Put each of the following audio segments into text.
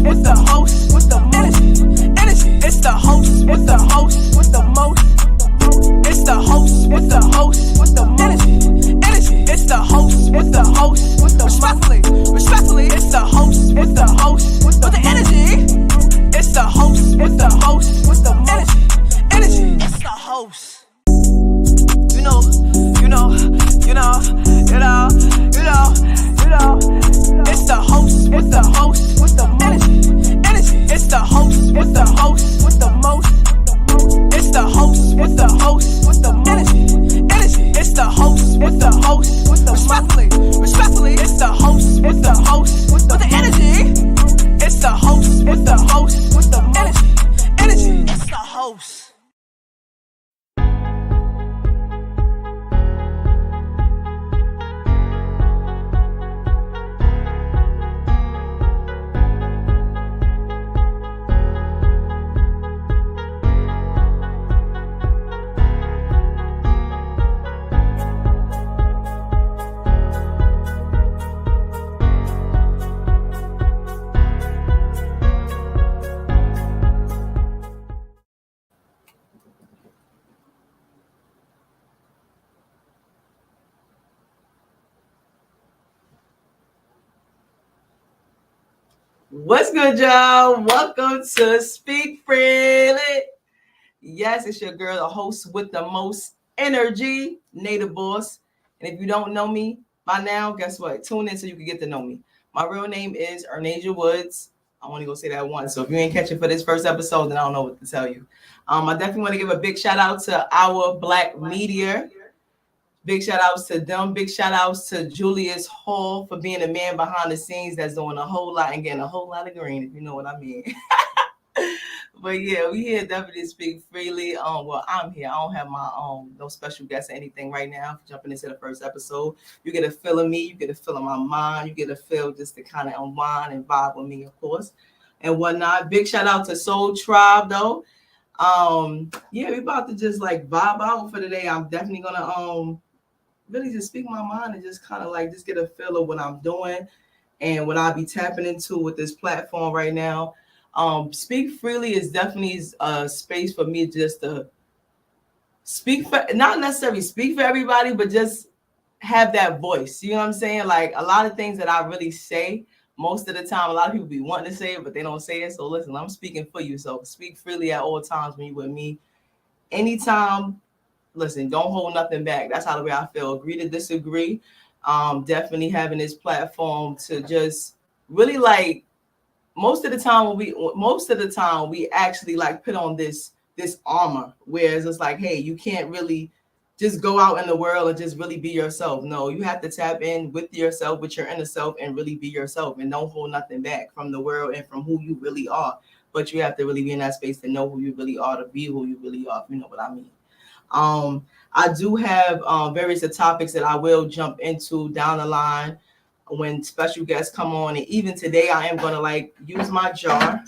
with the host, with the energy. It's the host with the host, with the most. It's the host with the host, with the energy. It's the host with the host, with the respectfully. It's the host with the host, with the energy. It's the host with the host, with the energy. It's the host. It's the host with the host, with the energy. It's the host with the host, with the most. It's the host with the host, with the energy. It's the host with the host, with the respectfully. It's the host with the host, with the energy. It's the host with the host, with the energy. It's the host. What's good, y'all? Welcome to Speak Freely. Yes, it's your girl, the host with the most energy, Native Boss. And if you don't know me by now, guess what? Tune in so you can get to know me. My real name is Ernasia Woods. I want to go say that once. So if you ain't catching for this first episode, then I don't know what to tell you. I definitely want to give a big shout out to our Black media. Big shout outs to them. Big shout outs to Julius Hall for being the man behind the scenes that's doing a whole lot and getting a whole lot of green, if you know what I mean. But yeah, we here definitely Speak Freely. Well, I'm here. I don't have my no special guest or anything right now. Jumping into the first episode, you get a feel of me, you get a feel of my mind, you get a feel just to kind of unwind and vibe with me, of course, and whatnot. Big shout out to Soul Tribe though. Yeah, we about to just like vibe out for today. I'm definitely gonna really just speak my mind and just kind of like just get a feel of what I'm doing and what I'll be tapping into with this platform right now. Speak Freely is definitely a space for me just to speak for, not necessarily speak for everybody, but just have that voice. You know what I'm saying? Like a lot of things that I really say, most of the time, a lot of people be wanting to say it, but they don't say it. So listen, I'm speaking for you. So speak freely at all times when you're with me. Anytime, listen, don't hold nothing back. That's how the way I feel. Agree to disagree. Definitely having this platform to just really like most of the time we actually like put on this armor, whereas it's like, hey, you can't really just go out in the world and just really be yourself. No, you have to tap in with yourself, with your inner self, and really be yourself and don't hold nothing back from the world and from who you really are. But you have to really be in that space to know who you really are, to be who you really are, if you know what I mean. I do have various topics that I will jump into down the line when special guests come on. And even today, I am going to like use my jar.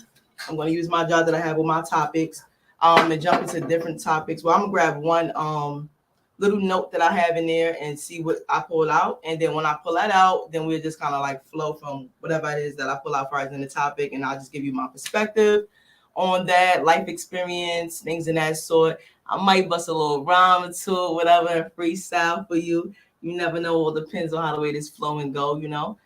I'm going to use my jar that I have with my topics and jump into different topics. Well, I'm going to grab one little note that I have in there and see what I pull out. And then when I pull that out, then we'll just kind of like flow from whatever it is that I pull out for in the topic. And I'll just give you my perspective on that, life experience, things in that sort. I might bust a little rhyme or two, whatever, freestyle for you. You never know. It depends on how the way this flow and go, you know.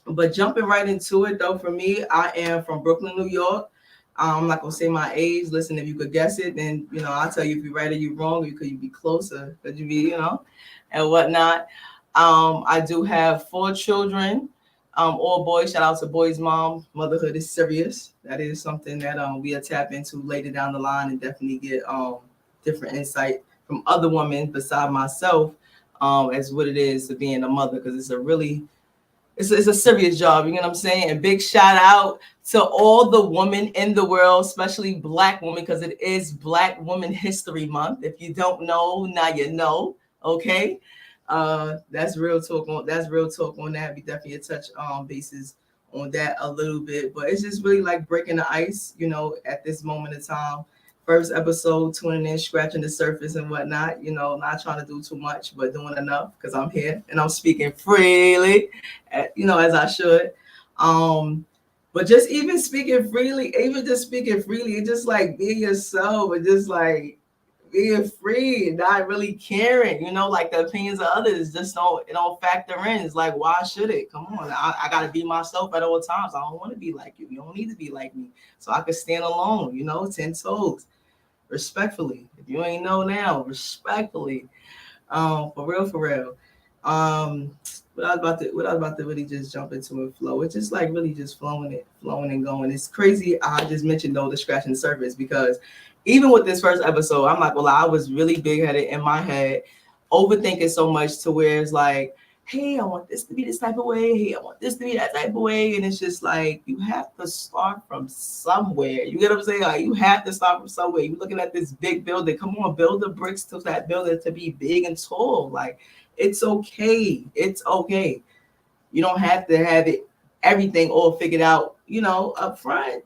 But jumping right into it, though, for me, I am from Brooklyn, New York. I'm not going to say my age. Listen, if you could guess it, then, you know, I'll tell you if you're right or you're wrong. Or could you be closer? Could you be, you know, and whatnot. I do have 4 children. All boys. Shout out to boys' mom. Motherhood is serious. That is something that we'll tap into later down the line and definitely get different insight from other women beside myself as what it is to being a mother, because it's a serious job. You know what I'm saying? And big shout out to all the women in the world, especially Black women, because it is Black Women History Month. If you don't know, now you know. Okay. That's real talk on that. We definitely touch bases on that a little bit, but it's just really like breaking the ice, you know, at this moment in time. First episode, tuning in, scratching the surface and whatnot, you know, not trying to do too much, but doing enough because I'm here and I'm speaking freely, you know, as I should. But just even speaking freely, even just speaking freely, it's just like being yourself and just like being free and not really caring, like the opinions of others just don't factor in. It's like, why should it? Come on, I gotta be myself at all times. I don't want to be like you. You don't need to be like me. So I can stand alone, 10 toes, respectfully. If you ain't know now, respectfully. For real, for real. Um, what I was about to really just jump into and flow. It's just like really just flowing and going. It's crazy. I just mentioned though the scratching the surface because even with this first episode, I'm not gonna lie, I was really big headed in my head, overthinking so much to where it's like, hey, I want this to be this type of way. Hey, I want this to be that type of way. And it's just like, you have to start from somewhere. You get what I'm saying? Like, you have to start from somewhere. You're looking at this big building. Come on, build the bricks to that building to be big and tall. Like, it's okay. It's okay. You don't have to have it, everything all figured out, up front.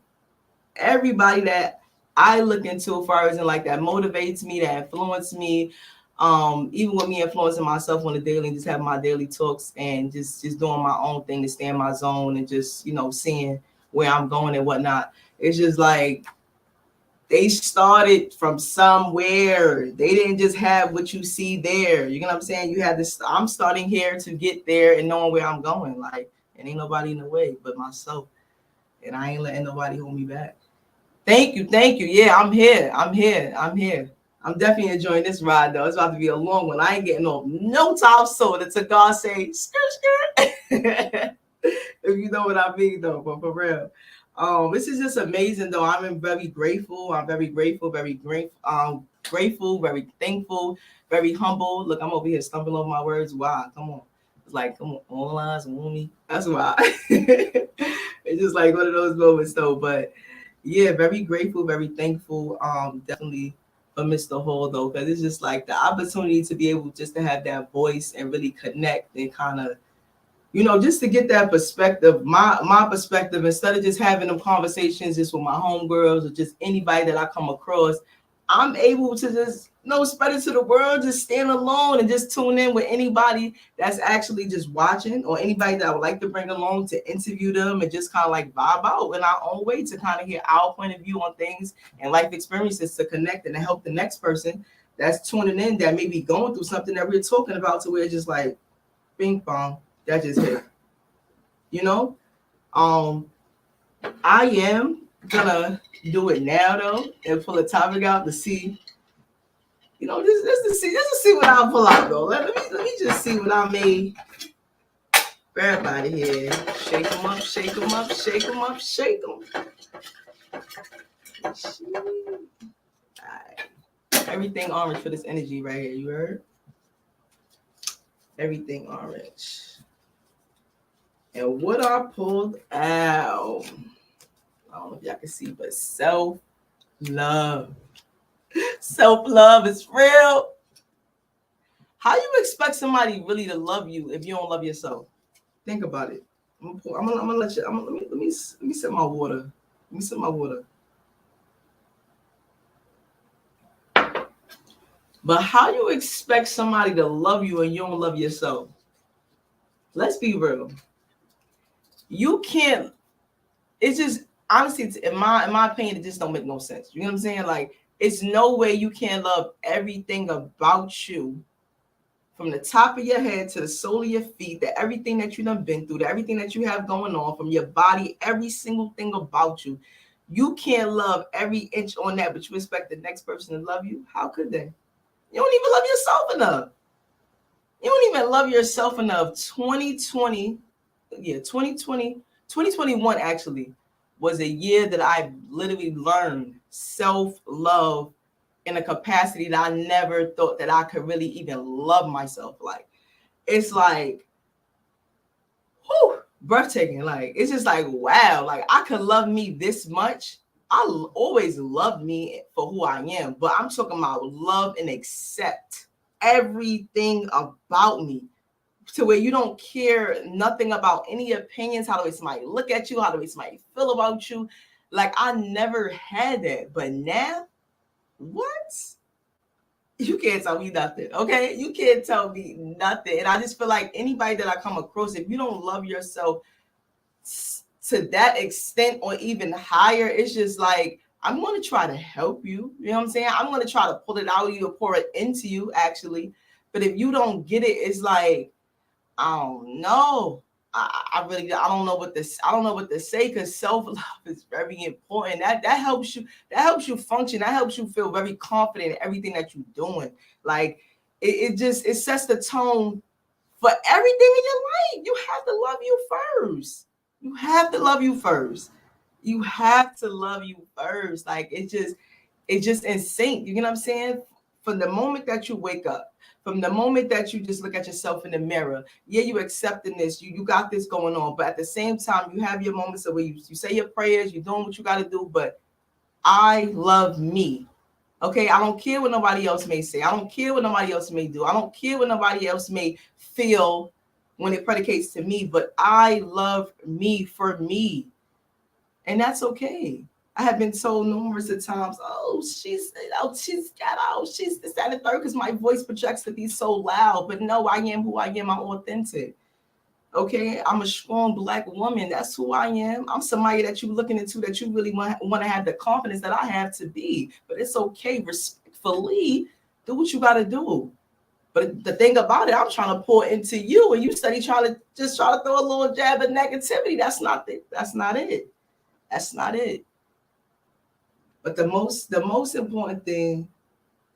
Everybody that I look into as far as in like that motivates me, that influences me, even with me influencing myself on the daily, just having my daily talks and just doing my own thing to stay in my zone and just seeing where I'm going and whatnot. It's just like they started from somewhere. They didn't just have what you see there. You know what I'm saying? You had this. I'm starting here to get there and knowing where I'm going. Like, and ain't nobody in the way but myself, and I ain't letting nobody hold me back. Thank you, thank you. Yeah, I'm here. I'm here. I'm here. I'm definitely enjoying this ride though. It's about to be a long one. I ain't getting off no top soda to God say skirt skirt. If you know what I mean though, but for real. This is just amazing though. I'm very grateful. I'm very grateful, very grateful, very thankful, very humble. Look, I'm over here stumbling over my words. Wow, come on. It's like, come on, all lines on me. That's why. It's just like one of those moments though. But yeah, very grateful, very thankful. Definitely for Mr. Hall though, because it's just like the opportunity to be able just to have that voice and really connect and kind of, just to get that perspective, my perspective, instead of just having them conversations just with my homegirls or just anybody that I come across, I'm able to just spread it to the world, just stand alone and just tune in with anybody that's actually just watching or anybody that I would like to bring along to interview them and just kind of like vibe out in our own way to kind of hear our point of view on things and life experiences to connect and to help the next person that's tuning in that may be going through something that we're talking about to where it's just like bing bong, that just hit. I am gonna do it now though and pull a topic out to see, just to see what I'll pull out though. Let me just see what I made for everybody here. Shake them up, shake them up, shake them up, shake them. Right. Everything orange for this energy right here. You heard? Everything orange. And what I pulled out, I don't know if y'all can see, but self-love. Self-love is real. How you expect somebody really to love you if you don't love yourself? Think about it. I'm gonna let you. Let me sip my water. Let me sip my water. But how you expect somebody to love you and you don't love yourself? Let's be real. You can't. It's just honestly, in my opinion, it just don't make no sense. You know what I'm saying? Like, it's no way you can love everything about you, from the top of your head to the sole of your feet, that everything that you done been through, that everything that you have going on, from your body, every single thing about you. You can't love every inch on that, but you expect the next person to love you? How could they? You don't even love yourself enough. You don't even love yourself enough. 2020, 2021 actually was a year that I literally learned self-love in a capacity that I never thought that I could really even love myself. Like, it's like, whew, breathtaking. Like, it's just like, wow, like I could love me this much. I always loved me for who I am, but I'm talking about love and accept everything about me to where you don't care nothing about any opinions, how the way somebody look at you, how the way somebody feel about you. Like, I never had that, but now, what? You can't tell me nothing, okay? You can't tell me nothing. And I just feel like anybody that I come across, if you don't love yourself to that extent or even higher, it's just like, I'm going to try to help you. You know what I'm saying? I'm going to try to pull it out of you or pour it into you, actually. But if you don't get it, it's like, I don't know. I don't know what this. I don't know what to say, because self-love is very important. That helps you. That helps you function. That helps you feel very confident in everything that you're doing. Like it sets the tone for everything in your life. You have to love you first. You have to love you first. You have to love you first. Like it's just in sync. You know what I'm saying? From the moment that you wake up, from the moment that you just look at yourself in the mirror, yeah, you accepting this, you got this going on, but at the same time, you have your moments of where you say your prayers, you're doing what you got to do, but I love me. Okay, I don't care what nobody else may say. I don't care what nobody else may do. I don't care what nobody else may feel when it predicates to me, but I love me for me. And that's okay. I have been told numerous of times, she's this, that, and third, because my voice projects to be so loud. But no, I am who I am. I'm authentic. Okay, I'm a strong Black woman. That's who I am. I'm somebody that you're looking into, that you really want to have the confidence that I have to be. But it's okay, respectfully, do what you got to do. But the thing about it, I'm trying to pour into you, and you study trying to throw a little jab of negativity. That's not it. That's not it. That's not it. But the most important thing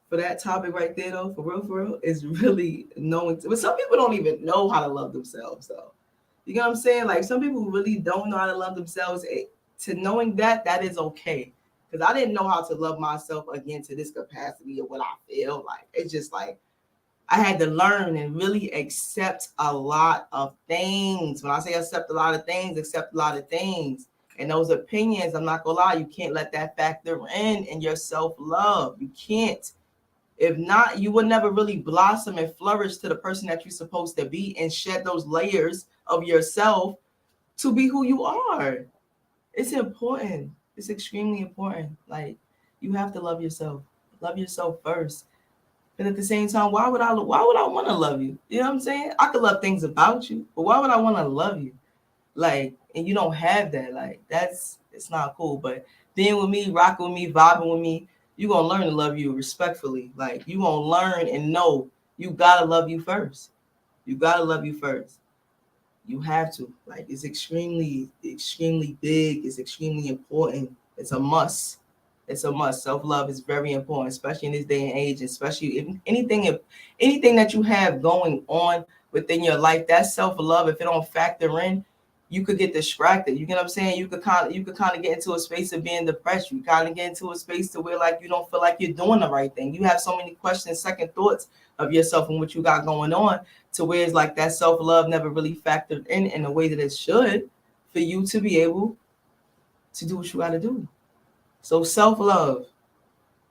for that topic right there, though, for real, is really knowing. But some people don't even know how to love themselves, though. You know what I'm saying? Like, some people really don't know how to love themselves. To knowing that is okay. Because I didn't know how to love myself again to this capacity of what I feel like. It's just like I had to learn and really accept a lot of things. When I say accept a lot of things, accept a lot of things. And those opinions, I'm not gonna lie, you can't let that factor in your self-love. You can't. If not, you will never really blossom and flourish to the person that you're supposed to be and shed those layers of yourself to be who you are. It's important. It's extremely important. Like, you have to love yourself. Love yourself first. And at the same time, why would I want to love you? You know what I'm saying? I could love things about you, but why would I want to love you? Like, and you don't have that. Like, it's not cool. But being with me, rocking with me, vibing with me, you're gonna learn to love you respectfully. Like, you gonna learn and know you gotta love you first. You gotta love you first. You have to. Like, it's extremely, extremely big. It's extremely important. It's a must. It's a must. Self-love is very important, especially in this day and age, especially if anything that you have going on within your life, that self-love, if it don't factor in, you could get distracted. You get what I'm saying? You could kind of get into a space of being depressed. You kind of get into a space to where, like, you don't feel like you're doing the right thing. You have so many questions, second thoughts of yourself and what you got going on, to where it's like that self-love never really factored in the way that it should for you to be able to do what you got to do. So self-love.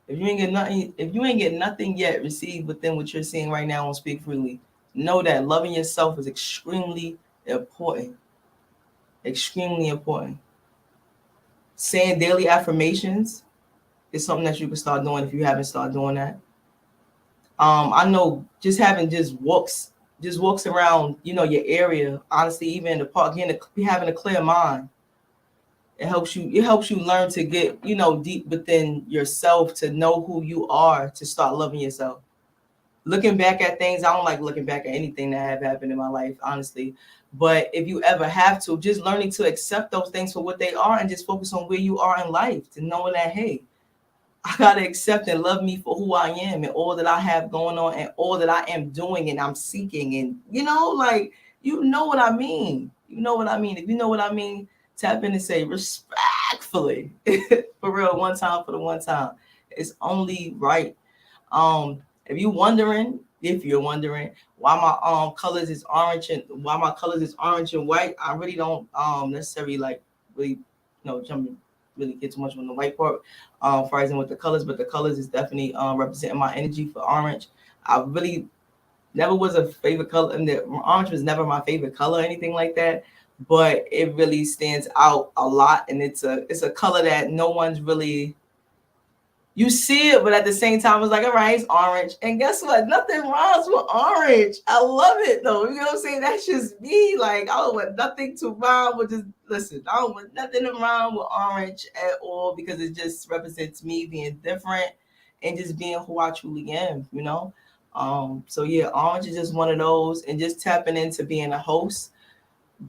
If you ain't get nothing yet received within what you're seeing right now on Speak Freely, know that loving yourself is extremely important. Extremely important. Saying daily affirmations is something that you can start doing if you haven't started doing that. I know just having walks around, your area, honestly, even in the park, having a clear mind. It helps you learn to get, deep within yourself, to know who you are, to start loving yourself. Looking back at things, I don't like looking back at anything that have happened in my life, honestly. But if you ever have to, just learning to accept those things for what they are and just focus on where you are in life, to knowing that, hey, I gotta accept and love me for who I am and all that I have going on and all that I am doing and I'm seeking. And like, you know what I mean. You know what I mean. If you know what I mean, tap in and say respectfully, for real, one time for the one time. It's only right. If you're wondering why my colors is orange and white, I really don't necessarily like really jumping really get too much on the white part, phrasing with the colors, but the colors is definitely representing my energy for orange. I really never was a favorite color, and the orange was never my favorite color or anything like that, but it really stands out a lot, and it's a color that no one's really you see it, but at the same time, it's like, all right, it's orange. And guess what? Nothing rhymes with orange. I love it though. You know what I'm saying? That's just me. Like, I don't want nothing to rhyme with just listen, I don't want nothing to rhyme with orange at all because it just represents me being different and just being who I truly am, you know? So yeah, orange is just one of those and just tapping into being a host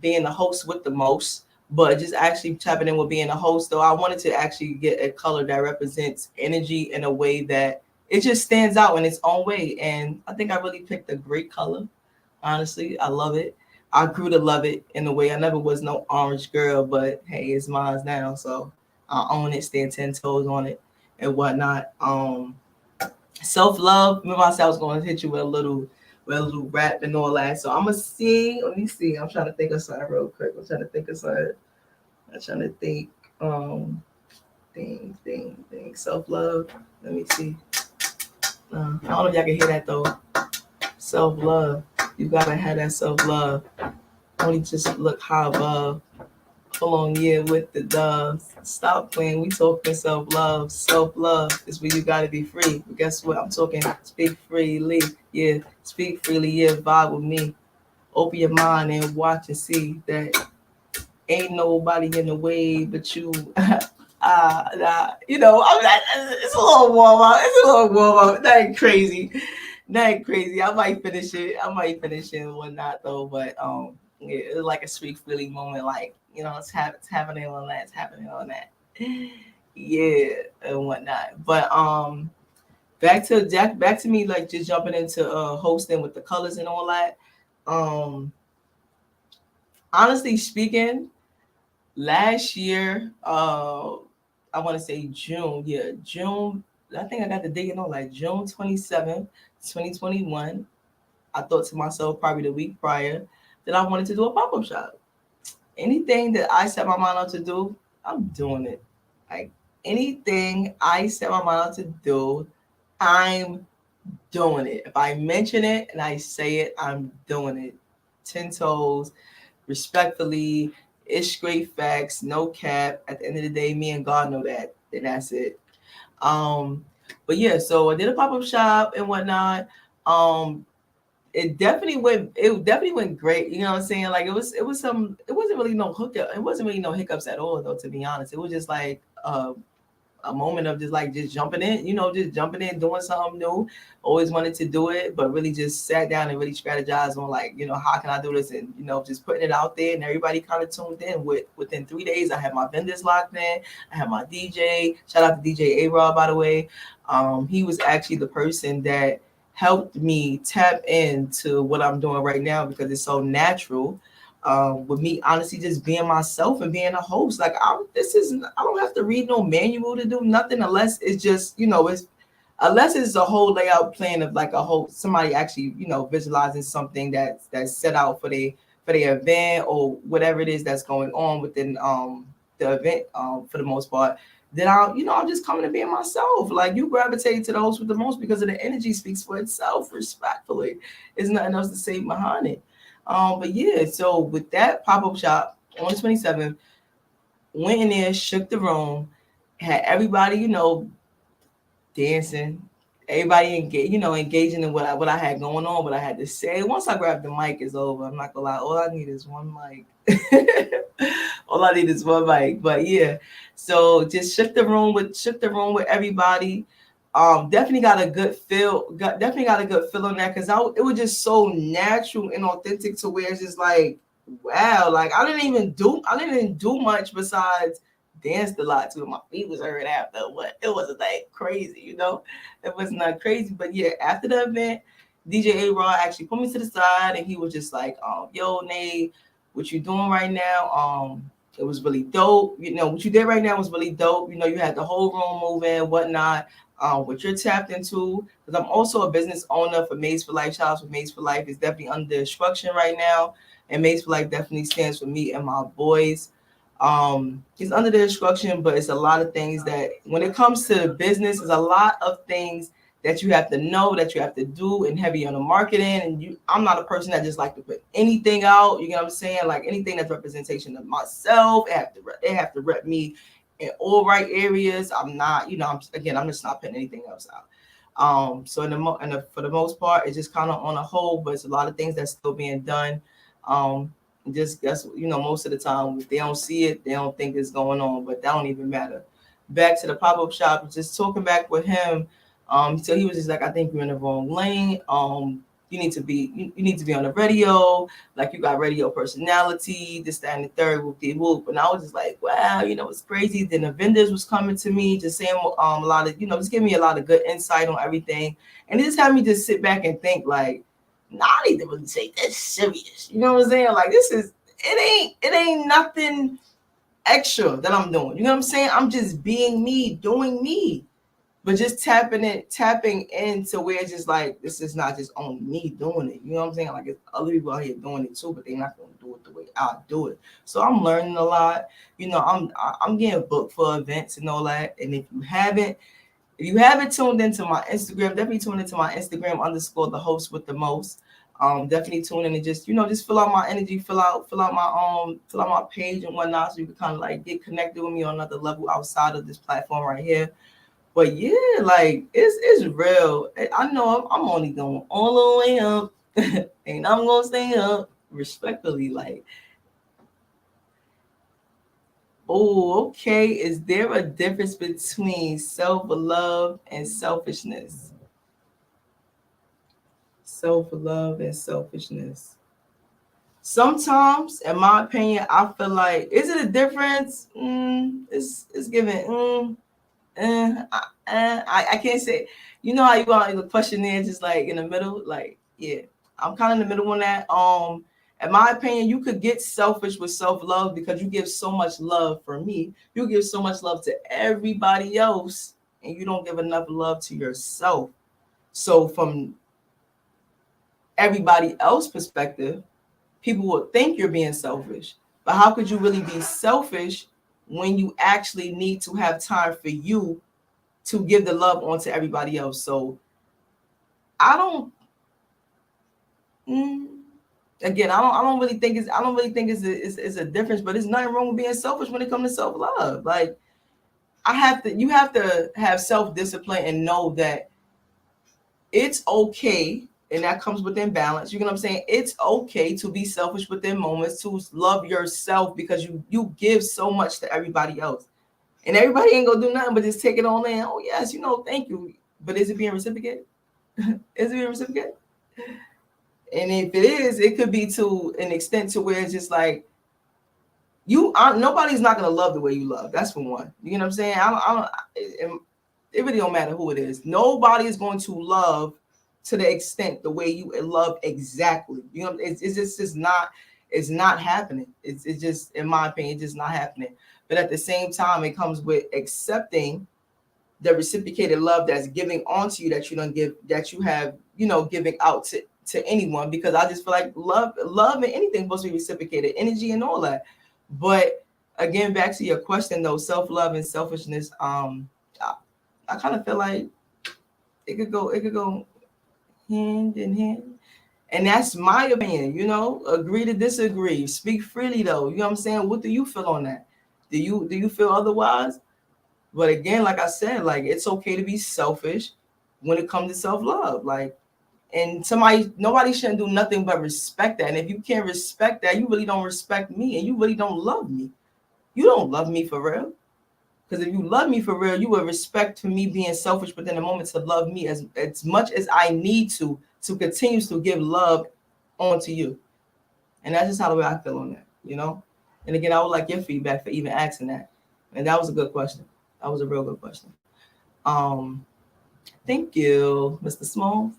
with the most, but just actually tapping in with being a host. Though I wanted to actually get a color that represents energy in a way that it just stands out in its own way. And I think I really picked a great color. Honestly, I love it. I grew to love it in a way. I never was no orange girl, but hey, it's mine now. So I own it, stand 10 toes on it and whatnot. Self-love. Remember I said I was going to hit you with a little rap and all that. So I'm gonna see. Let me see. I'm trying to think of something real quick. I'm trying to think of something. I'm trying to think. Thing. Self-love. Let me see. I don't know if y'all can hear that though. Self-love. You gotta have that self-love. Only just look high above. Hold on, yeah, with the doves. Stop playing. We talking self-love. Self-love is where you gotta be free. But guess what? I'm talking speak freely. Yeah, speak freely. Yeah, vibe with me. Open your mind and watch and see that ain't nobody in the way but you. You know, it's a little warm up. It's a little warm up. That ain't crazy. That ain't crazy. I might finish it. And whatnot though. But yeah, it's like a street feeling moment. Like you know, it's happening on that. It's happening on that. Yeah, and whatnot. But back to me like just jumping into hosting with the colors and all that. Um, honestly speaking, last year, I want to say June. Yeah, June. I think I got the date on like June 27th, 2021. I thought to myself probably the week prior that I wanted to do a pop up shop. Anything that I set my mind out to do, I'm doing it. Like anything I set my mind out to do, I'm doing it. If I mention it and I say it, I'm doing it. 10 toes, respectfully, it's straight facts, no cap. At the end of the day, me and God know that. And that's it. Um, but yeah, so I did a pop-up shop and whatnot. Um, it definitely went great. You know what I'm saying? Like it wasn't really no hookup. It wasn't really no hiccups at all though, to be honest. It was just like a moment of just jumping in, you know, just jumping in, doing something new. Always wanted to do it, but really just sat down and really strategized on like, you know, how can I do this, and you know, just putting it out there, and everybody kind of tuned in. Within 3 days, I had my vendors locked in. I had my DJ. Shout out to DJ A Rob, by the way. He was actually the person that helped me tap into what I'm doing right now because it's so natural with me honestly just being myself and being a host. Like I don't have to read no manual to do nothing unless it's just, you know, it's unless it's a whole layout plan of like a whole somebody actually, you know, visualizing something that's set out for the event or whatever it is that's going on within the event for the most part. Then I'm just coming to being myself. Like you gravitate to those with the most because of the energy speaks for itself, respectfully. There's nothing else to say behind it. But yeah, so with that pop-up shop on the 27th, went in there, shook the room, had everybody, you know, dancing, everybody engaging in what I had going on, what I had to say. Once I grabbed the mic, it's over. I'm not gonna lie, all I need is one mic. All I need is one mic. But yeah, so just shook the room with everybody. Definitely got a good feel. Definitely got a good feel on that because it was just so natural and authentic to where it's just like, wow, like I didn't even do much besides danced a lot too. My feet was hurt after, but it wasn't like crazy, you know. It was not crazy, but yeah, after the event, DJ A Raw actually put me to the side and he was just like, yo, Nate, what you doing right now? It was really dope. You know, what you did right now was really dope. You know, you had the whole room moving, whatnot. What you're tapped into, because I'm also a business owner for Maids for Life. Shout out for Maids for Life is definitely under instruction right now. And Maids for Life definitely stands for me and my boys. It's under the instruction, but it's a lot of things that when it comes to business, there's a lot of things that you have to know, that you have to do, and heavy on the marketing. And I'm not a person that just like to put anything out. You know what I'm saying? Like anything that's representation of myself, they have to rep me in all right areas. I'm not, I'm just not putting anything else out. So for the most part, it's just kind of on a hold, but it's a lot of things that's still being done. Just guess, most of the time, if they don't see it, they don't think it's going on, but that don't even matter. Back to the pop-up shop, just talking back with him. So he was just like, I think you're in the wrong lane. You need to be on the radio, like you got radio personality, this, that, and the third, whoop de whoop. And I was just like, wow, it's crazy. Then the vendors was coming to me, just saying a lot of, just giving me a lot of good insight on everything. And it just had me just sit back and think like, nah, I need to really take that serious. You know what I'm saying? Like it ain't nothing extra that I'm doing. You know what I'm saying? I'm just being me, doing me. But just tapping into where it's just like, this is not just only me doing it. You know what I'm saying? Like, it's other people out here doing it too, but they're not going to do it the way I do it. So I'm learning a lot. I'm getting booked for events and all that. And if you haven't tuned into my Instagram, definitely tune into my Instagram _ the host with the most. Definitely tune in and just fill out my energy, fill out my page and whatnot, so you can kind of like get connected with me on another level outside of this platform right here. But yeah, like it's real. I know I'm only going all the way up, and I'm gonna stay up respectfully. Like, oh, okay. Is there a difference between self-love and selfishness? Self-love and selfishness. Sometimes, in my opinion, I feel like, is it a difference? It's given. I can't say. You know how you are in the questionnaire, just like in the middle. Like, yeah, I'm kind of in the middle on that. In my opinion, you could get selfish with self-love because you give so much love. For me, you give so much love to everybody else, and you don't give enough love to yourself. So from everybody else's perspective, people will think you're being selfish. But how could you really be selfish when you actually need to have time for you to give the love on to everybody else? So I don't I don't really think it's a difference, but there's nothing wrong with being selfish when it comes to self-love. Like, you have to have self-discipline and know that it's okay, and that comes within balance. You know what I'm saying? It's okay to be selfish within moments, to love yourself, because you give so much to everybody else. And everybody ain't gonna do nothing but just take it all in. Oh yes, thank you. But is it being reciprocated? Is it being reciprocated? And if it is, it could be to an extent to where it's just like, nobody's not gonna love the way you love. That's for one. You know what I'm saying? It really don't matter who it is. Nobody is going to love to the extent the way you love exactly. It's just not. It's not happening. It's just, in my opinion, it's just not happening. But at the same time, it comes with accepting the reciprocated love that's giving onto you, that you don't give, that you have, giving out to anyone. Because I just feel like love and anything supposed to be reciprocated, energy and all that. But again, back to your question though, self-love and selfishness, I kind of feel like it could go hand in hand. And that's my opinion, agree to disagree. Speak freely though. You know what I'm saying? What do you feel on that? Do you feel otherwise? But again, like I said, like, it's okay to be selfish when it comes to self-love. Like, and nobody shouldn't do nothing but respect that. And if you can't respect that, you really don't respect me, and you really don't love me. You don't love me for real. Because if you love me for real, you would respect for me being selfish within the moment to love me as much as I need to continue to give love onto you. And that's just how the way I feel on that, And again, I would like your feedback for even asking that. And that was a good question. That was a real good question. Thank you, Mr. Small.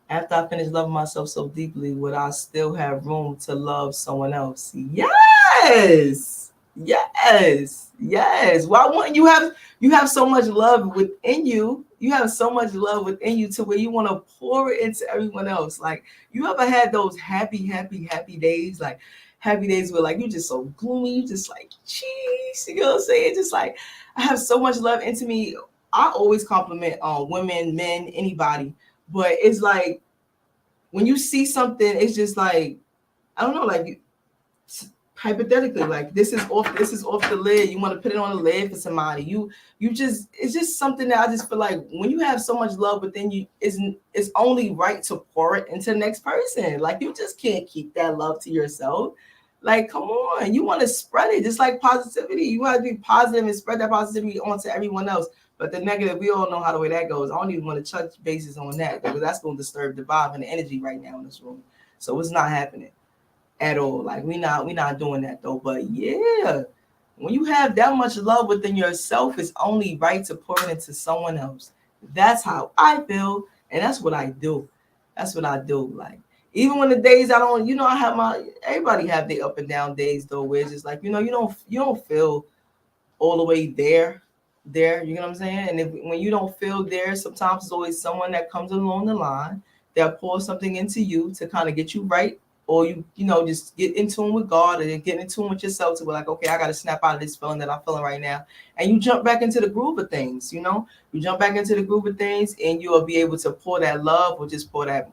After I finish loving myself so deeply, would I still have room to love someone else? Yes. Yes. Yes. Why wouldn't you have so much love within you? You have so much love within you to where you want to pour it into everyone else. Like, you ever had those happy days? Like, happy days where, like, you're just so gloomy. You just like, jeez, you know what I'm saying? Just like, I have so much love into me. I always compliment women, men, anybody. But it's like, when you see something, it's just like, I don't know, like, hypothetically, like this is off the lid. You want to put it on the lid for somebody. You just, it's just something that I just feel like when you have so much love within you, it's only right to pour it into the next person. Like you just can't keep that love to yourself. Like, come on, you want to spread it, just like positivity. You want to be positive and spread that positivity onto everyone else. But the negative, we all know how the way that goes. I don't even want to touch bases on that because that's going to disturb the vibe and the energy right now in this room. So it's not happening at all. Like we not doing that though. But yeah, when you have that much love within yourself, it's only right to pour it into someone else. That's how I feel, and that's what I do. That's what I do. Like even when the days I don't, I have my, everybody have their up and down days though, where it's just like, you don't feel all the way there, you know what I'm saying? And when you don't feel there, sometimes it's always someone that comes along the line that pours something into you to kind of get you right, or just get in tune with God, and get in tune with yourself to be like, okay, I got to snap out of this feeling that I'm feeling right now, and you jump back into the groove of things. You jump back into the groove of things, and you will be able to pour that love, or just pour that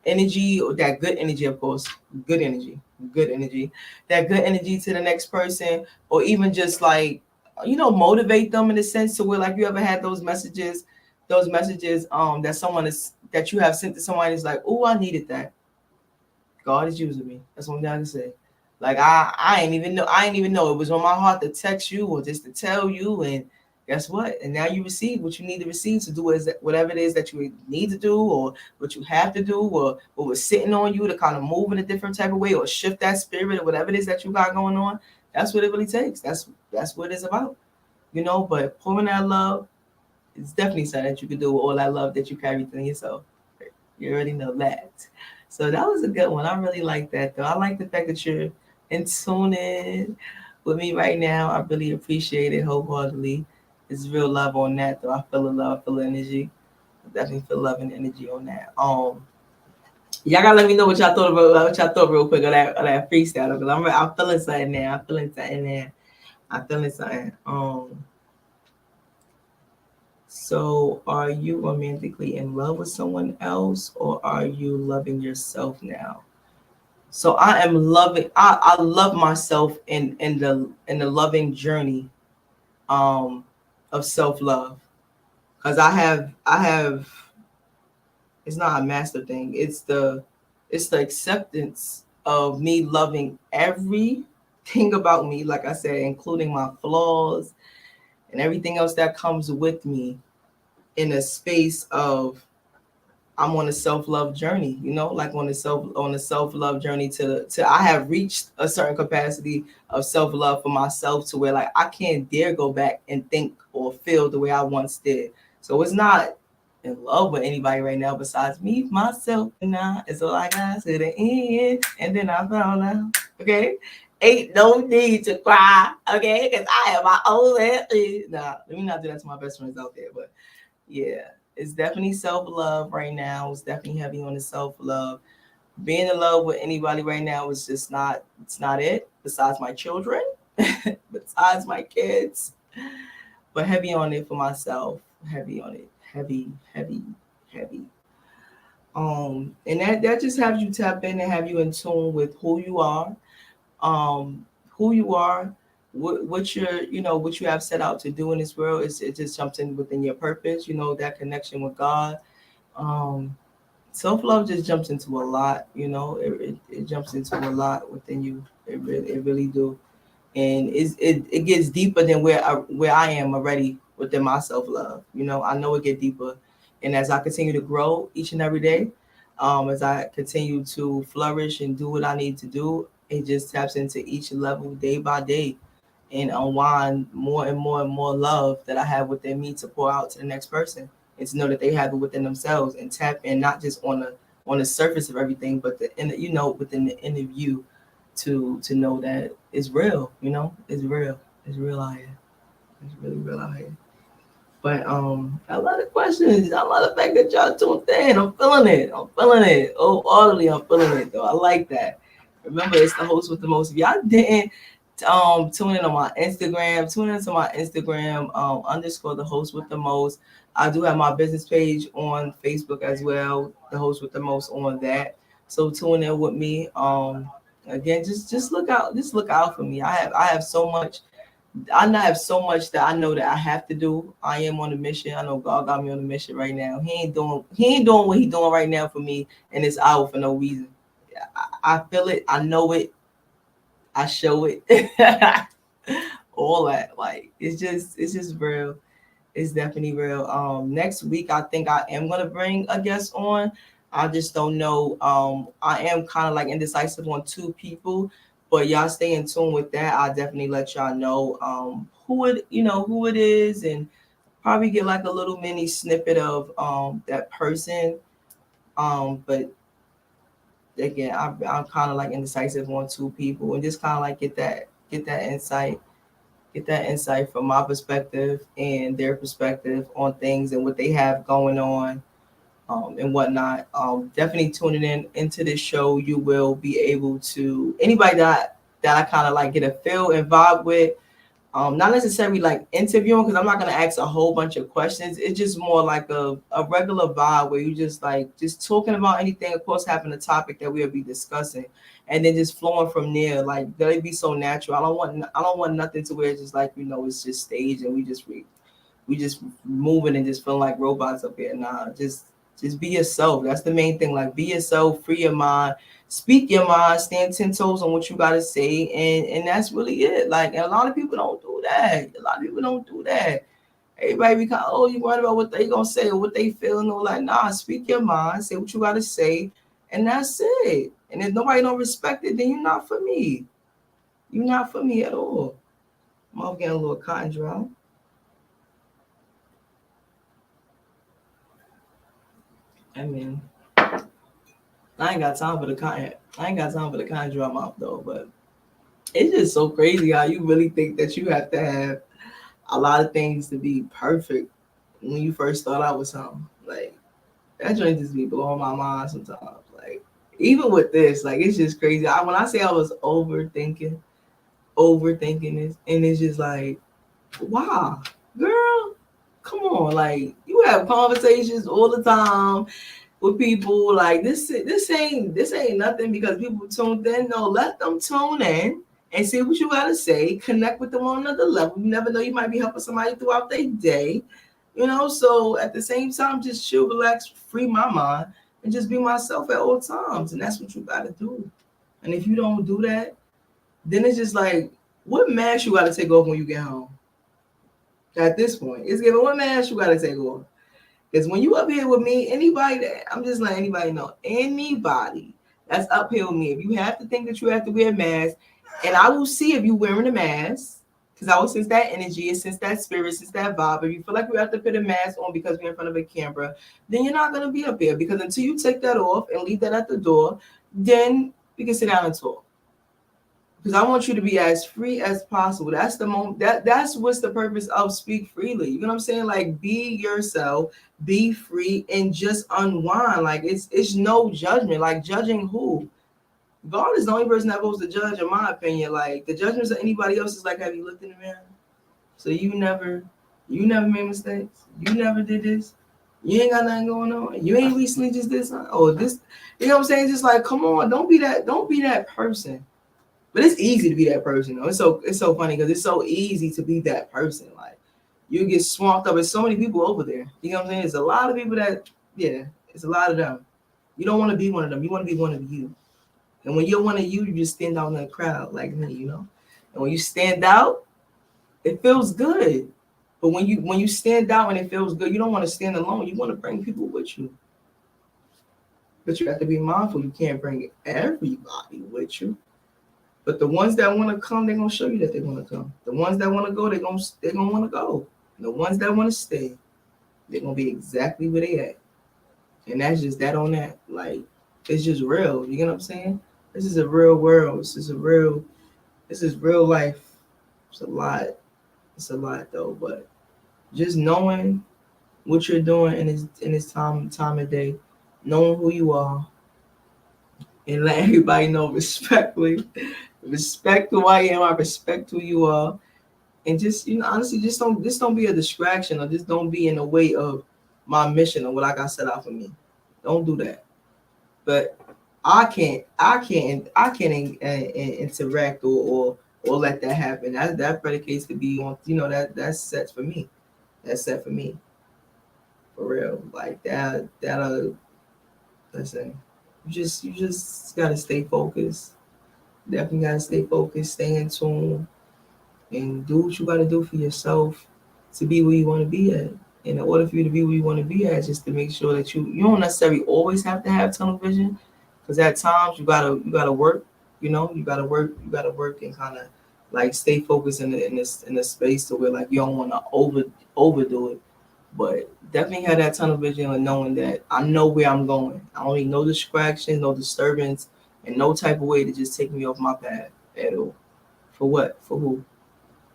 energy, or that good energy, of course, good energy, that good energy to the next person, or even just like, motivate them in a sense to where, like, you ever had those messages that someone is, that you have sent to someone, is like, oh, I needed that. God is using me. That's what I'm going to say. Like I ain't even know it was on my heart to text you or just to tell you, and guess what? And now you receive what you need to receive to do whatever it is that you need to do, or what you have to do, or what was sitting on you to kind of move in a different type of way, or shift that spirit, or whatever it is that you got going on. That's what it really takes. That's what it's about. But pouring that love, it's definitely something that you can do with all that love that you carry within yourself. You already know that. So that was a good one. I really like that though. I like the fact that you're in tune in with me right now. I really appreciate it wholeheartedly. It's real love on that though. I feel the love, I feel the energy. I definitely feel love and energy on that. Y'all gotta let me know what y'all thought about, real quick of that freestyle, because I'm feeling something now. I'm feeling something there. I'm feeling something. So are you romantically in love with someone else, or are you loving yourself now? So I love myself in the loving journey of self-love. Because I have it's not a master thing. It's the acceptance of me loving everything about me, like I said, including my flaws and everything else that comes with me, in a space of, I'm on a self-love journey, like on a self-love journey to I have reached a certain capacity of self-love for myself, to where, like, I can't dare go back and think or feel the way I once did. So it's not in love with anybody right now besides me, myself, and now it's all I got to the end. And then I found out, okay, ain't no need to cry, okay, because I have my own head. Nah, let me not do that to my best friends out there, but yeah, it's definitely self-love right now. It's definitely heavy on the self-love. Being in love with anybody right now is just not, it's not it. Besides my children, besides my kids, but heavy on it for myself. Heavy on it. Heavy, heavy, heavy. And that just has you tap in and have you in tune with um, who you are, what you're, what you have set out to do in this world. It just jumps in within your purpose, that connection with God. Um, Self-love just jumps into a lot, it jumps into a lot within you. It really do. And it gets deeper than where I am already within my self-love. I know it get deeper. And as I continue to grow each and every day, as I continue to flourish and do what I need to do, it just taps into each level day by day, and unwind more and more and more love that I have within me to pour out to the next person, and to know that they have it within themselves, and tap in not just on the surface of everything, but within the inner view, to know that it's real. It's real out here. It's really real out here. But I love the questions. I love the fact that y'all tuned in. I'm feeling it. Oh, audibly, I'm feeling it though. I like that. Remember, it's the host with the most. If y'all didn't tune in on my Instagram, tune into my Instagram underscore the host with the most. I do have my business page on Facebook as well, the host with the most on that. So tune in with me. Again, just look out. Just look out for me. I have so much. I have so much that I know that I have to do. I am on a mission. I know God got me on a mission right now. He ain't doing what he doing right now for me in this hour for no reason. I feel it. I know it. I show it. All that. Like it's just real. It's definitely real. Next week I think I am gonna bring a guest on. I just don't know. I am kind of like indecisive on two people, but y'all stay in tune with that. I'll definitely let y'all know who it is, and probably get like a little mini snippet of that person. But again, I'm kind of like indecisive on two people, and just kind of like get that insight, get that insight from my perspective and their perspective on things and what they have going on, and whatnot. Definitely tuning in into this show. You will be able to anybody that I kind of like get a feel and vibe with. Not necessarily like interviewing, because I'm not gonna ask a whole bunch of questions. It's just more like a regular vibe where you just like just talking about anything, of course having a topic that we'll be discussing, and then just flowing from there. Like let it be so natural. I don't want nothing to where it's just like it's just staged and we just moving and just feeling like robots up here. Nah, just be yourself. That's the main thing. Like be yourself, free your mind, speak your mind, stand 10 toes on what you gotta say, and that's really it. Like, and a lot of people don't do that. A lot of people don't do that. Everybody be kind of, oh, you worried about what they gonna say or what they feel, and all like, nah, speak your mind, say what you gotta say, and that's it. And if nobody don't respect it, then you're not for me. You're not for me at all. I'm getting a little cotton dry. I mean, I ain't got time for the cotton. I ain't got time for the cotton dry mouth though, but it's just so crazy how you really think that you have to have a lot of things to be perfect when you first start out with something. Like that joint just be blowing my mind sometimes. Like even with this, like it's just crazy. When I say I was overthinking this, and it's just like, wow, girl, come on, like you have conversations all the time with people. Like this ain't nothing because people tuned in. No, let them tune in and see what you gotta say. Connect with them on another level. You never know, you might be helping somebody throughout their day. So at the same time, just chill, relax, free my mind, and just be myself at all times. And that's what you gotta do. And if you don't do that, then it's just like, what mask you gotta take off when you get home? At this point, it's given what mask you gotta take off. Because when you up here with me, anybody that I'm just letting anybody know, anybody that's up here with me, if you have to think that you have to wear a mask, and I will see if you wearing a mask, because I will sense that energy, sense that spirit, sense that vibe. If you feel like you have to put a mask on because we're in front of a camera, then you're not gonna be up here. Because until you take that off and leave that at the door, then we can sit down and talk. Because I want you to be as free as possible. That's the moment. That's what's the purpose of speak freely. You know what I'm saying? Like be yourself, be free, and just unwind. Like it's no judgment. Like judging who? God is the only person that supposed to judge, in my opinion. Like the judgments of anybody else is like, have you looked in the mirror? So you never made mistakes. You never did this. You ain't got nothing going on. You ain't recently just this or this. You know what I'm saying? Just like, come on, don't be that person. But it's easy to be that person, though. It's so funny because it's so easy to be that person. Like you get swamped up. There's so many people over there. You know what I'm saying? There's a lot of people it's a lot of them. You don't want to be one of them. You want to be one of you. And when you're one of you, you just stand out in the crowd like me, And when you stand out, it feels good. But when you stand out and it feels good, you don't want to stand alone. You want to bring people with you. But you have to be mindful. You can't bring everybody with you. But the ones that want to come, they're gonna show you that they want to come. The ones that want to go, they're gonna want to go. And the ones that want to stay, they're gonna be exactly where they at. And that's just that on that. Like it's just real. You know what I'm saying? This is a real world. This is real life. It's a lot. It's a lot though. But just knowing what you're doing in this time of day, knowing who you are, and let everybody know respectfully. Respect who I am. I respect who you are, and just honestly, just don't be a distraction, or just don't be in the way of my mission or what I got set out for me. Don't do that. But I can't interact or let that happen. That predicates to be on, that's set for me. That's set for me, for real. Like that. Listen, you just gotta stay focused. Definitely gotta stay focused, stay in tune, and do what you gotta do for yourself to be where you want to be at. And in order for you to be where you want to be at, just to make sure that you don't necessarily always have to have tunnel vision, because at times you gotta work. You gotta work and kind of like stay focused in this space to where like you don't want to overdo it. But definitely have that tunnel vision and knowing that I know where I'm going. I don't need no distractions, no disturbance, and no type of way to just take me off my path at all. For what? For who?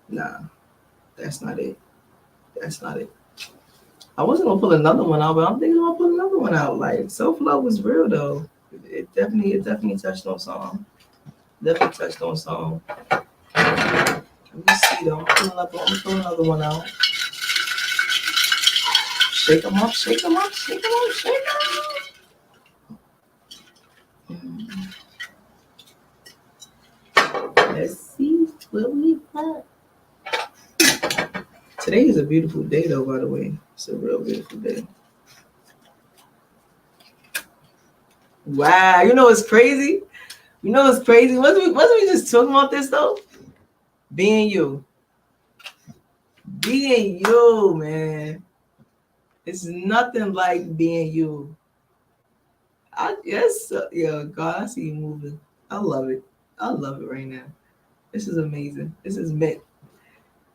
Nah, that's not it. That's not it. I wasn't gonna pull another one out, but I'm thinking I'm gonna pull another one out. Like self love was real though. It definitely touched on something. Definitely touched on something. Let me see though. I'm pulling another one out. Shake them up, shake them up, shake them up, shake them up. Let's see what we got. Today is a beautiful day though, by the way. It's a real beautiful day. Wow, it's crazy? It's crazy? Wasn't we just talking about this though? Being you. Being you, man. It's nothing like being you. God, I see you moving. I love it. I love it right now. This is amazing. This is meant.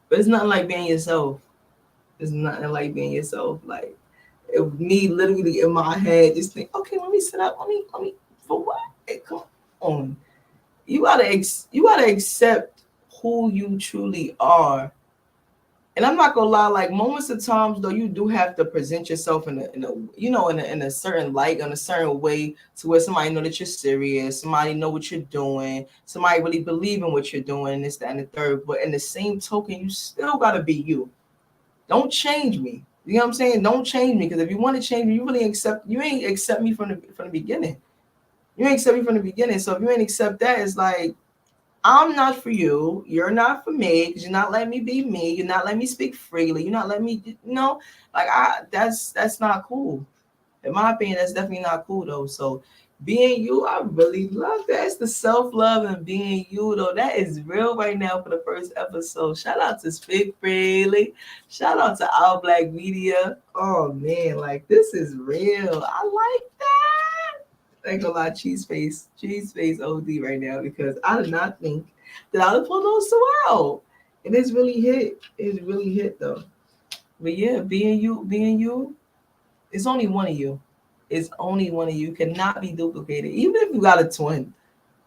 But it's nothing like being yourself. It's nothing like being yourself. Like me literally in my head just think, okay, let me sit up. Let me for what? Hey, come on. You gotta accept who you truly are. And I'm not gonna lie, like moments of times though, you do have to present yourself in a certain light, in a certain way, to where somebody know that you're serious, somebody know what you're doing, somebody really believe in what you're doing, this, that, and the third. But in the same token, you still gotta be you. Don't change me. You know what I'm saying? Don't change me, because if you want to change me, you ain't accept me from the beginning. You ain't accept me from the beginning. So if you ain't accept that, it's like I'm not for you. You're not for me, because you're not letting me be me. You're not letting me speak freely. You're not letting me, like that's not cool. In my opinion, that's definitely not cool though. So being you, I really love that. It's the self-love and being you though. That is real right now for the first episode. Shout out to Speak Freely. Shout out to Our Black Media. Oh man, like this is real. I like that. I ain't gonna lie, cheese face OD right now, because I did not think that I would pull those two out. And it's really hit. It's really hit though. But yeah, being you, it's only one of you. It's only one of you. Cannot be duplicated. Even if you got a twin.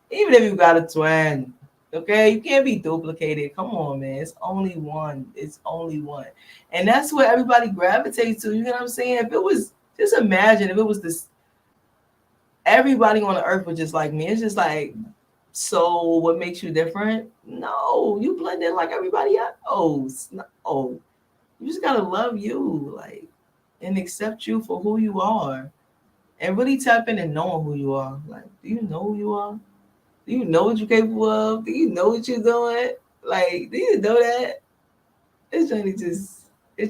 Even if you got a twin. Okay? You can't be duplicated. Come on, man. It's only one. It's only one. And that's what everybody gravitates to. You know what I'm saying? If it was, just imagine if it was this, everybody on the earth was just like me. It's just like, so what makes you different? No, you blend in like everybody else. No. You just gotta love you, like, and accept you for who you are. And really tap in and knowing who you are. Like, do you know who you are? Do you know what you're capable of? Do you know what you're doing? Like, do you know that? It's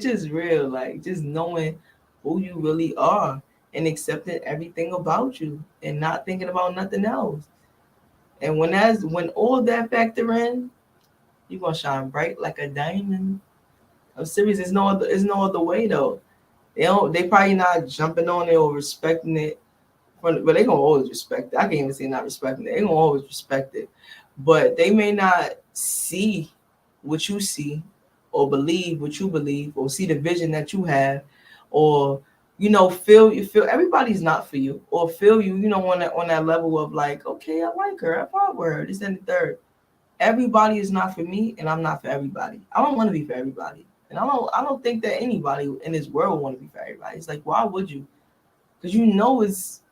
just real. Like, just knowing who you really are and accepting everything about you and not thinking about nothing else. And when all that factor in, you're gonna shine bright like a diamond. I'm serious. There's no other way though. They probably not jumping on it or respecting it. But they gonna always respect it. I can't even say not respecting it. They gonna always respect it. But they may not see what you see, or believe what you believe, or see the vision that you have, or feel everybody's not for you, or feel you, on that level of like, okay, I like her, I fought with her, this and the third. Everybody is not for me, and I'm not for everybody. I don't want to be for everybody. And I don't think that anybody in this world want to be for everybody. It's like, why would you? Because it's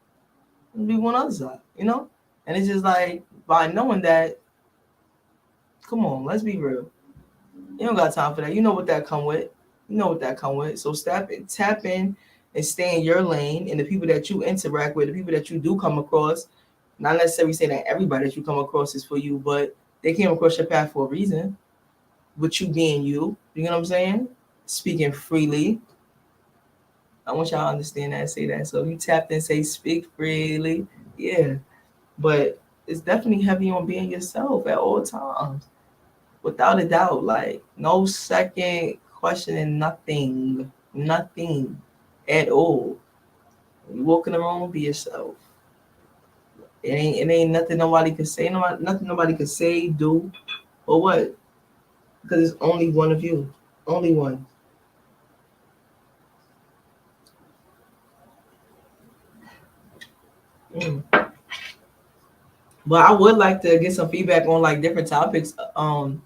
be one other side. And it's just like, by knowing that, come on, let's be real. You don't got time for that. You know what that come with. So tap in and stay in your lane, and the people that you interact with, the people that you do come across, Not necessarily saying that everybody that you come across is for you, but they came across your path for a reason. With you being you know what I'm saying? Speaking freely. I want y'all to understand that and say that. So if you tap in, say speak freely, yeah. But it's definitely heavy on being yourself at all times. Without a doubt. Like no second questioning nothing. Nothing at all. When you walk in the room, be yourself. It ain't nothing nobody can say, nothing nobody can say, do, or what. Because it's only one of you. Only one. Mm. But I would like to get some feedback on like different topics. Other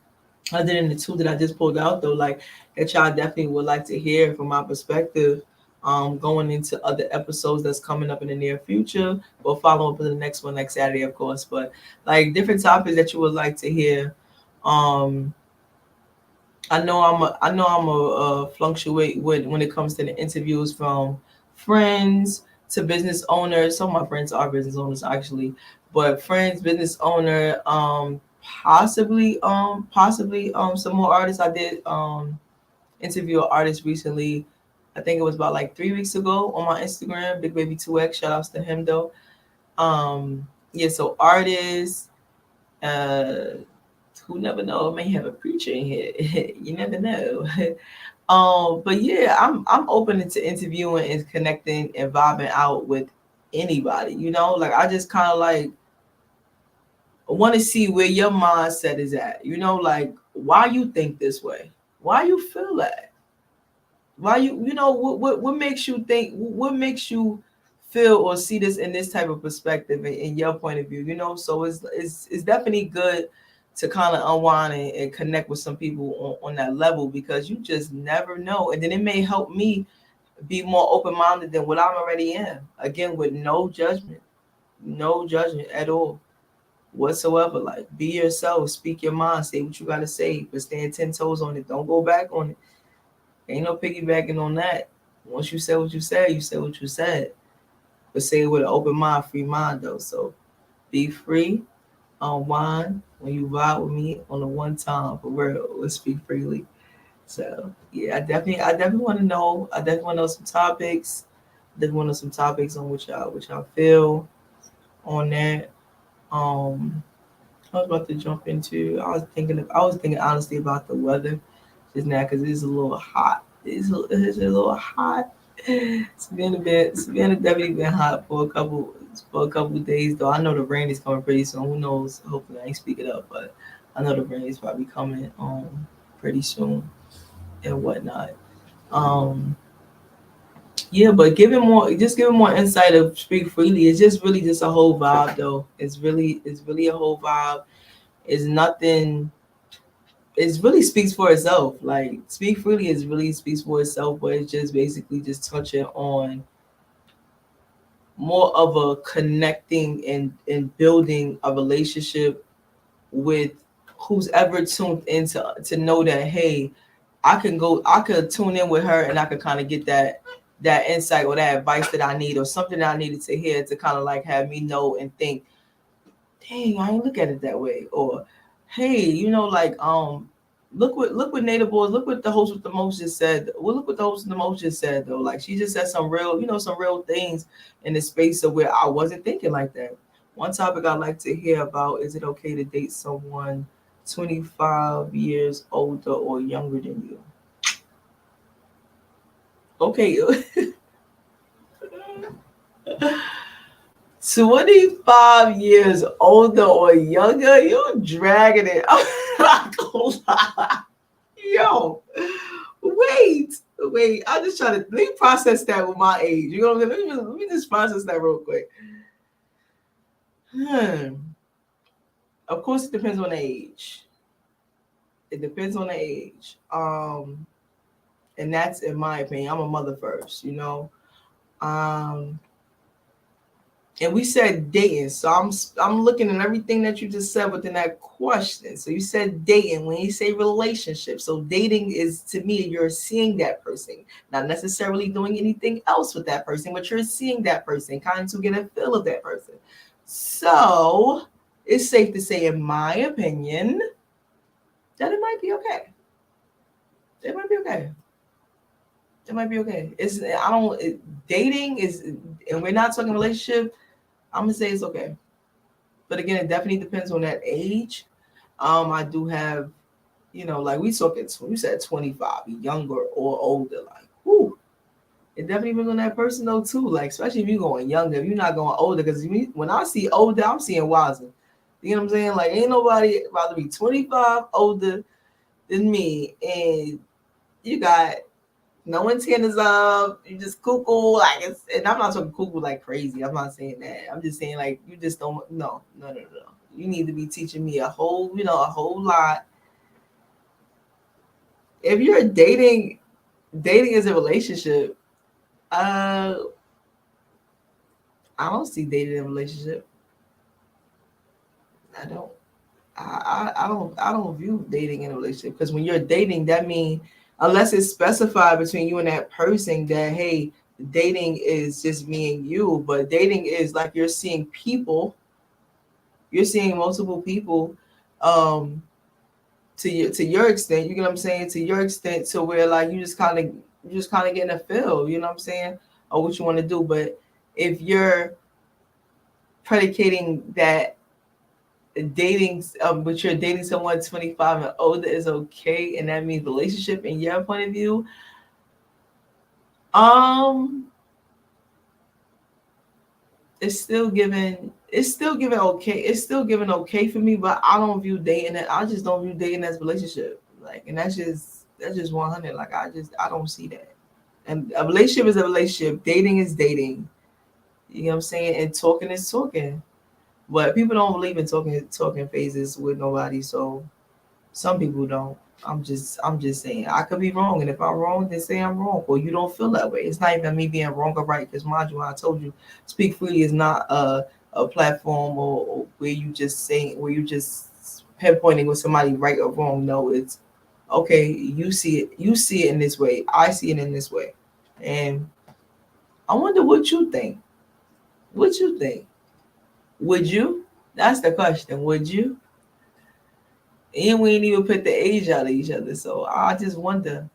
than the two that I just pulled out though, like that y'all definitely would like to hear from my perspective. Going into other episodes that's coming up in the near future. We'll follow up with the next one next Saturday, of course. But like different topics that you would like to hear. Um, I know I'm a fluctuate when it comes to the interviews from friends to business owners. Some of my friends are business owners actually, but friends, business owner, possibly some more artists. I did interview an artist recently. I think it was about like 3 weeks ago on my Instagram, Big Baby 2X. Shout outs to him though. Yeah, so artists, uh who never know, I may have a preacher in here. You never know. But yeah, I'm open to interviewing and connecting and vibing out with anybody. You know, like I just kind of like want to see where your mindset is at. You know, like why you think this way, why you feel that, why you know what makes you think, what makes you feel or see this in this type of perspective in your point of view. You know, so it's definitely good to kind of unwind and connect with some people on that level because you just never know, and then it may help me be more open-minded than what I'm already in. Again, with no judgment at all whatsoever. Like, be yourself, speak your mind, say what you gotta say, but stand 10 toes on it. Don't go back on it. Ain't no piggybacking on that. Once you said what you said, you said what you said. But say it with an open mind, free mind though. So be free, unwind when you vibe with me on the one time for real. Let's speak freely. So yeah, I definitely want to know. I definitely want to know some topics. Definitely want to know some topics on which y'all feel on that. I was about to jump into. I was thinking honestly about the weather just now because it's a little hot. It's a little hot. Savannah definitely been hot for a couple of days though. I know the rain is coming pretty soon. Who knows? Hopefully I ain't speaking up, but I know the rain is probably coming pretty soon and whatnot. Um yeah, but giving more insight of speak freely. It's just really just a whole vibe though. It's really a whole vibe. It's nothing. It really speaks for itself. Like speak freely is really speaks for itself, but it's just basically just touching on more of a connecting and building a relationship with who's ever tuned into to know that hey, I could tune in with her and I could kind of get that insight or that advice that I need or something that I needed to hear to kind of like have me know and think, dang, I ain't look at it that way. Or hey, like look what Native Boys, look what the host with the most just said. Well, look what the host with the most just said though. Like she just said some real, some real things in the space of where I wasn't thinking like that. One topic I like to hear about, is it okay to date someone 25 years older or younger than you? Okay. 25 years older or younger, you're dragging it. I'm not gonna lie. Yo, wait. I'm just trying to let me process that with my age. You know what I'm saying? Let me just process that real quick. Hmm. Of course, it depends on the age. It depends on the age. And that's in my opinion. I'm a mother first. Um, and we said dating, so I'm looking at everything that you just said within that question. So you said dating. When you say relationship, so dating is, to me, you're seeing that person, not necessarily doing anything else with that person, but you're seeing that person, kind of to get a feel of that person. So it's safe to say, in my opinion, that it might be okay. It might be okay. It might be okay. It's I don't dating is, and we're not talking relationship. I'm gonna say it's okay, but again, it definitely depends on that age. I do have, like we talking. You said 25, younger or older. Like, whoo, it definitely depends on that person though too. Like, especially if you're going younger, if you're not going older. Because when I see older, I'm seeing wiser. You know what I'm saying? Like, ain't nobody about to be 25 older than me, and you got no antennas up. You just cuckoo like it's, and I'm not talking cuckoo like crazy. I'm not saying that. I'm just saying like you just don't. No. You need to be teaching me a whole lot. If you're dating is a relationship. I don't see dating in a relationship. I don't. I don't view dating in a relationship, because when you're dating, that means, unless it's specified between you and that person that, hey, dating is just me and you, but dating is like you're seeing multiple people, um to your extent, you get what I'm saying, to your extent, to where like you just kind of getting a feel, you know what I'm saying, or what you want to do. But if you're predicating that dating, but you're dating someone 25 and older is okay, and that means relationship in your point of view, um it's still given okay, for me, but I don't view dating, I just don't view dating as relationship, like, and that's just 100, like, I don't see that. And a relationship is a relationship, dating is dating, you know what I'm saying, and talking is talking. But people don't believe in talking phases with nobody, so some people don't. I'm just saying. I could be wrong, and if I'm wrong, then say I'm wrong. Or you don't feel that way. It's not even me being wrong or right. Because mind you, I told you, Speak Freely is not a platform or where you just pinpointing with somebody right or wrong. No, it's okay. You see it in this way. I see it in this way, and I wonder what you think. What you think? Would you? That's the question. Would you? And we ain't even put the age out of each other. So I just wonder.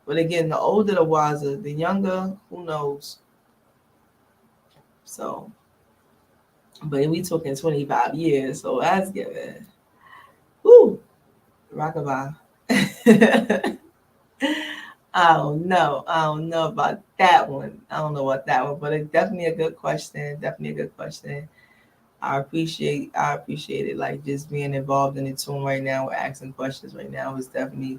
But again, the older the wiser, the younger, who knows? So, but we talking 25 years, so that's given. Woo, rockabye. I don't know about that one. I don't know about that one, but it's definitely a good question. Definitely a good question. I appreciate it. Like, just being involved in the tune right now, asking questions right now is definitely,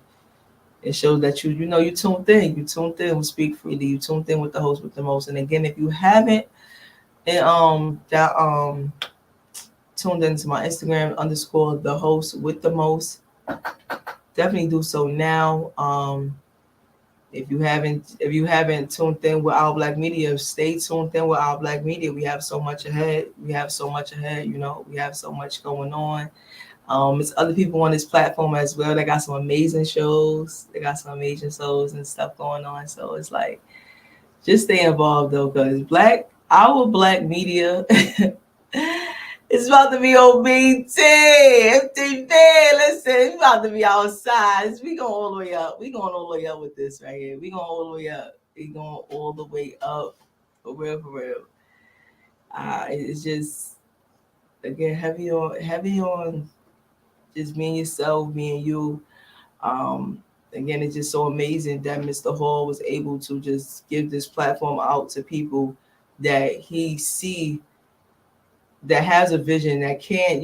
it shows that you tuned in. You tuned in with Speak Freely. You tuned in with the host with the most. And again, if you haven't, and that tuned into my Instagram _ the host with the most, definitely do so now. If you haven't tuned in with Our Black Media, stay tuned in with Our Black Media. We have so much ahead. We have so much ahead. We have so much going on. It's other people on this platform as well. They got some amazing shows. They got some amazing shows and stuff going on. So it's like, just stay involved though, because our black media it's about to be on BT. FTV, listen, it's about to be outside. We going all the way up. We going all the way up with this right here. We going all the way up. We going all the way up. For real, for real. It's just, again, heavy on just being yourself, being you. Um, Again, it's just so amazing that Mr. Hall was able to just give this platform out to people that he see, that has a vision, that can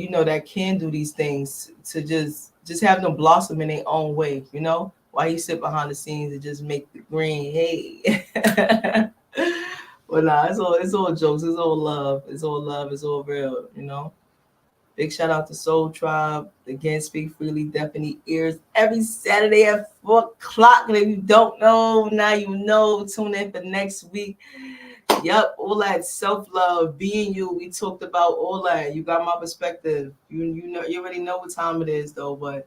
do these things, to just have them blossom in their own way, while he sit behind the scenes and just make the green. Hey. But nah, it's all jokes, it's all love, it's all real. Big shout out to Soul Tribe. Again, Speak Freely definitely airs every Saturday at 4 o'clock. And if you don't know, now you know. Tune in for next week. Yep, all that self-love, being you. We talked about all that. You got my perspective. You already know what time it is though, but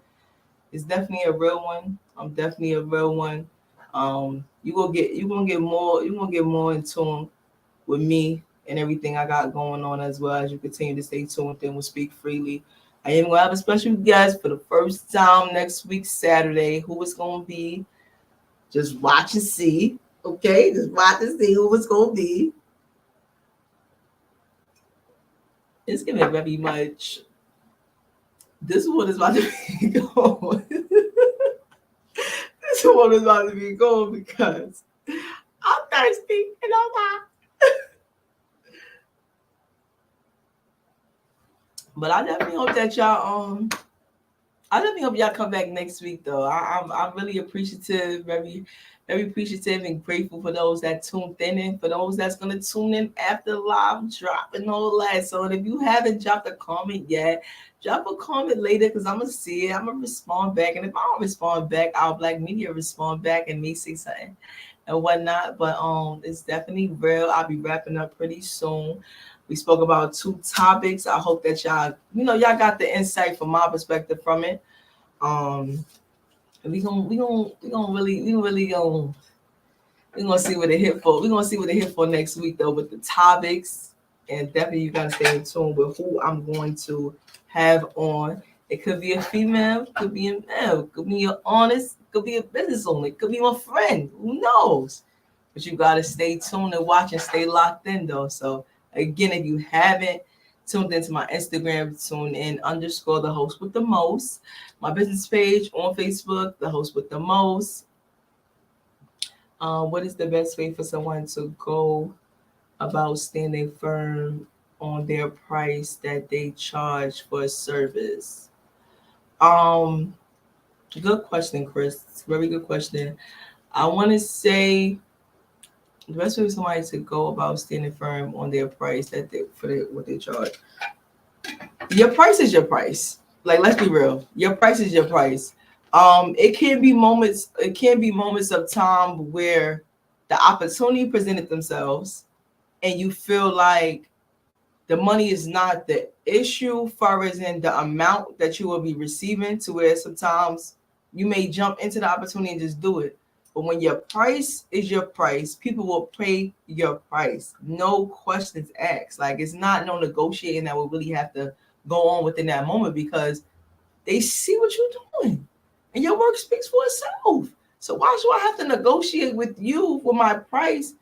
it's definitely a real one. I'm definitely a real one. You're gonna get more in tune with me and everything I got going on, as well as you continue to stay tuned in with Speak Freely. I am gonna have a special guest for the first time next week, Saturday. Who it's gonna be? Just watch and see. Okay, just watch and see who it's gonna be. It's gonna be very much. This one is about to be going. This one is about to be going because I'm thirsty and I'm hot. But I definitely hope that y'all I definitely hope y'all come back next week though. I'm really appreciative, very appreciative and grateful for those that tuned in and for those that's gonna tune in after live drop and all that. So if you haven't dropped a comment yet, drop a comment later because I'm gonna see it. I'm gonna respond back. And if I don't respond back, our Black Media respond back and me say something and whatnot. But it's definitely real. I'll be wrapping up pretty soon. We spoke about 2 topics. I hope that y'all got the insight from my perspective from it. We gonna see what it hit for. We're gonna see what it hit for next week though with the topics. And definitely you gotta stay in tune with who I'm going to have on. It could be a female, could be a male, could be an honest, could be a business owner, it could be my friend. Who knows? But you gotta stay tuned and watch and stay locked in though. So again, if you haven't tuned into my Instagram, tune in _ the host with the most. My business page on Facebook, the host with the most. What is the best way for someone to go about standing firm on their price that they charge for a service? Good question, Chris. Very good question. I want to say the best way for somebody to go about standing firm on their price that what they charge. Your price is your price. Like, let's be real. Your price is your price. It can be moments of time where the opportunity presented themselves and you feel like the money is not the issue far as in the amount that you will be receiving, to where sometimes you may jump into the opportunity and just do it. But when your price is your price, people will pay your price. No questions asked. Like, it's not no negotiating that will really have to go on within that moment because they see what you're doing and your work speaks for itself. So why should I have to negotiate with you for my price?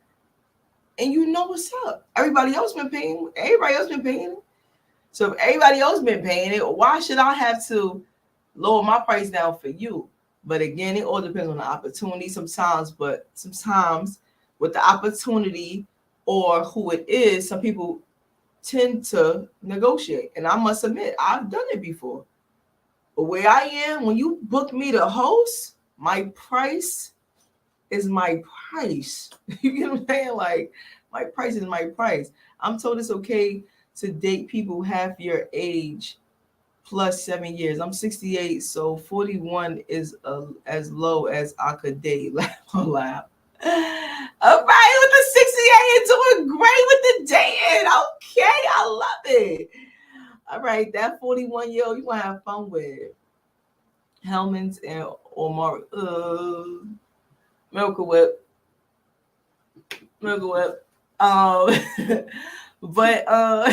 And you know what's up. Everybody else been paying it. So if everybody else been paying it, why should I have to lower my price down for you? But again, it all depends on the opportunity sometimes. But sometimes with the opportunity or who it is, some people tend to negotiate. And I must admit, I've done it before. But where I am, when you book me to host, my price is my price. You get what I'm saying? Like, my price is my price. I'm told it's okay to date people half your age plus 7 years. I'm 68, so 41 is as low as I could date. Laugh. All right, with the 68, doing great with the dating. Okay, I love it. All right, that 41-year-old you want to have fun with. Hellman's and or Miracle Whip. But I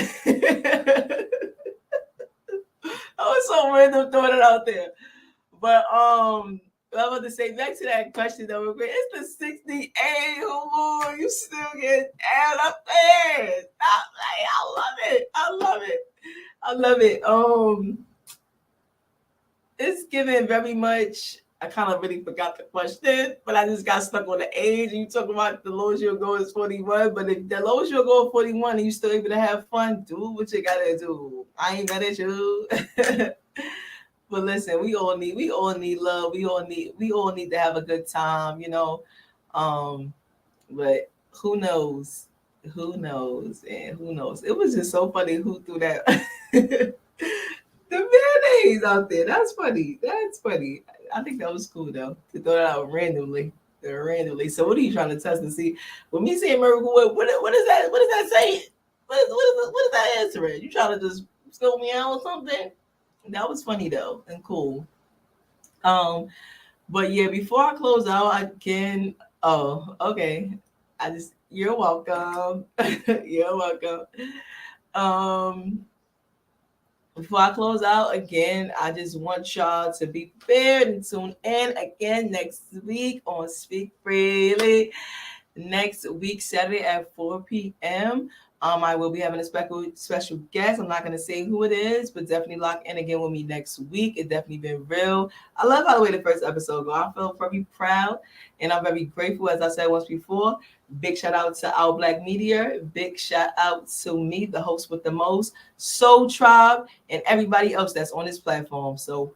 was so random throwing it out there. But I'm about to say back to that question though, it's the 68. Oh, you still get add up there. Stop, like, I love it. It's given very much. I kind of really forgot the question, but I just got stuck on the age. And you talk about the lowest you'll go is 41, but if the lowest you'll go is 41 and you still able to have fun, do what you gotta do. I ain't mad at you. But listen, we all need love. We all need to have a good time, you know. But who knows? Who knows? It was just so funny who threw that. The mayonnaise out there. That's funny. I think that was cool though, to throw that out randomly. So what are you trying to test and see? When me saying Miracle Whip, what is that? What is that saying? What is that answering? You trying to just scope me out or something? That was funny though and cool. But yeah, before I close out, okay. You're welcome. You're welcome. Before I close out, again, I just want y'all to be prepared and tune in again next week on Speak Freely. Next week, Saturday at 4 p.m. I will be having a special guest. I'm not going to say who it is, but definitely lock in again with me next week. It's definitely been real. I love how the way the first episode go. I feel very proud and I'm very grateful, as I said once before. Big shout out to Our Black Media. Big shout out to me, the host with the most, Soul Tribe, and everybody else that's on this platform. So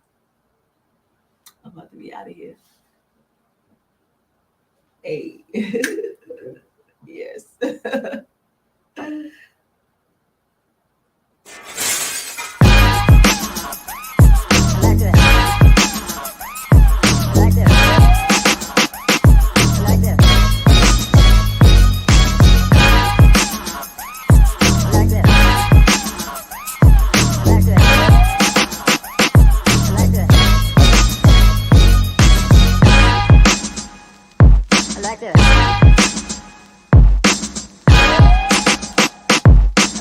I'm about to be out of here. Hey. Yes.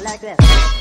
Like this.